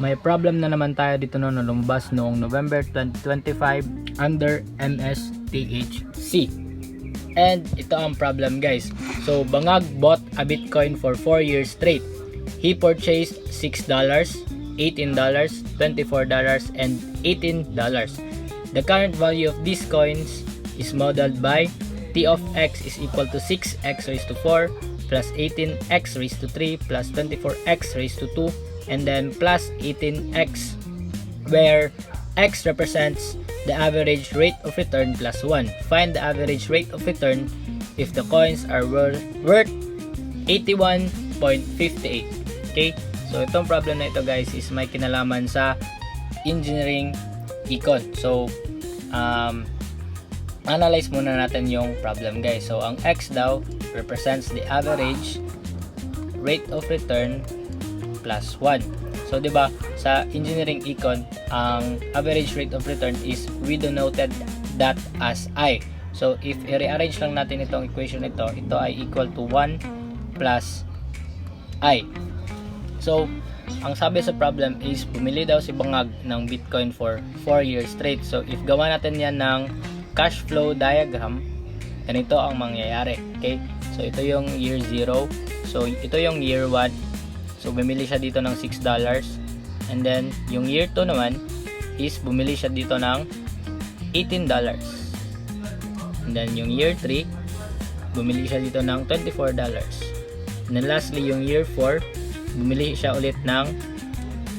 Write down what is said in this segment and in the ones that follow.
may problem na naman tayo dito na lumabas noong November 2025 under MSTHC. And ito ang problem, guys. So Bangag bought a Bitcoin for 4 years straight. He purchased $6, $18, $24, and $18. The current value of these coins is modeled by T of x is equal to 6x raised to 4 plus 18x raised to 3 plus 24x raised to 2 and then plus 18x, where x represents the average rate of return plus 1. Find the average rate of return if the coins are worth 81.58. Okay? So itong problem na ito, guys, is may kinalaman sa engineering econ. So analyze muna natin yung problem, guys. So ang x daw represents the average rate of return plus 1. So 'di ba sa engineering econ, ang average rate of return is we denoted that as I. So if i-rearrange lang natin itong equation ito ay equal to 1 plus I. So ang sabi sa problem is bumili daw si Bangag ng Bitcoin for 4 years straight. So if gawa natin yan ng cash flow diagram, ganito ang mangyayari. Okay? So ito yung year 0. So ito yung year 1. So bumili siya dito ng $6. And then yung year 2 naman is bumili siya dito ng $18. And then yung year 3, bumili siya dito ng $24. And then lastly, yung year 4, bumili siya ulit ng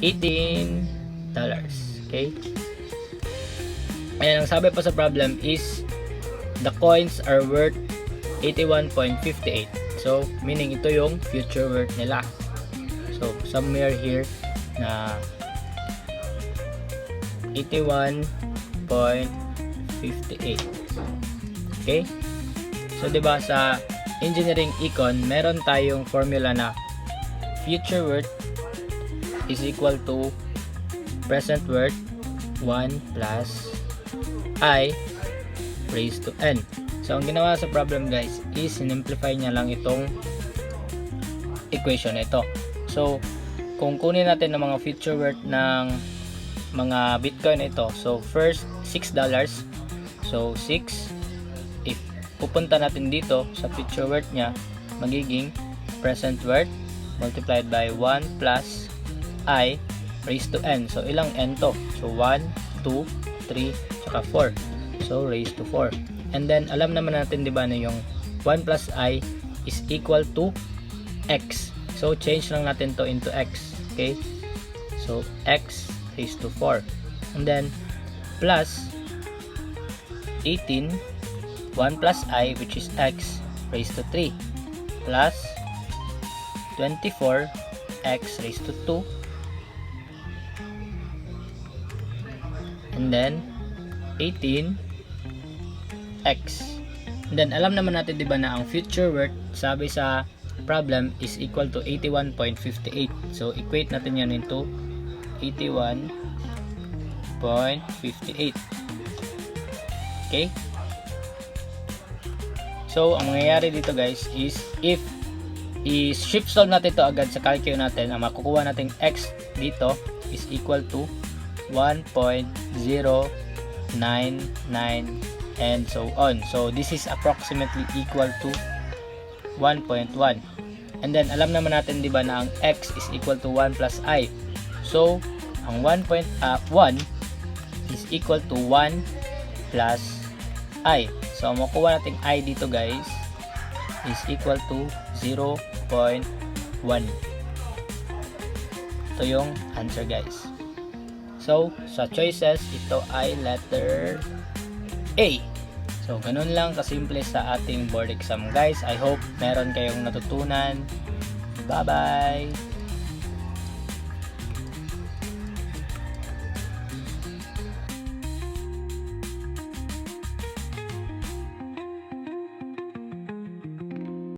$18. Okay? And ang sabi pa sa problem is the coins are worth 81.58. So meaning ito yung future worth nila. So somewhere here na 81.58. Okay? So 'di ba sa engineering econ, meron tayong formula na future worth is equal to present worth 1 plus I raised to n. So ang ginawa sa problem, guys, is sinimplify niya lang itong equation na ito. So kung kunin natin ng mga future worth ng mga Bitcoin ito, so first $6. So 6, if pupunta natin dito sa future worth niya, magiging present worth multiplied by 1 plus I raised to n. So ilang n to? So 1, 2, 3, saka 4. So raised to 4. And then alam naman natin, 'di ba, na yung 1 plus I is equal to x. So change lang natin to into x. Okay? So x raised to 4. And then plus 18, 1 plus I, which is x raised to 3, plus 24 x raised to 2, and then 18 x. And then alam naman natin, 'di ba, na ang future worth sabi sa problem is equal to 81.58. So equate natin yan into 81.58. Okay? So ang mangyayari dito, guys, is if i-shift solve natin to agad sa calculator natin, ang makukuha nating x dito is equal to 1.099 and so on. So this is approximately equal to 1.1. And then alam naman natin, 'di ba, na ang x is equal to 1 plus I. So ang 1 is equal to 1 plus I. So ang makuha nating I dito, guys, is equal to 0.1. Ito yung answer, guys. So sa choices, ito ay letter A. So, ganun lang kasimple sa ating board exam, guys. I hope meron kayong natutunan. Bye-bye!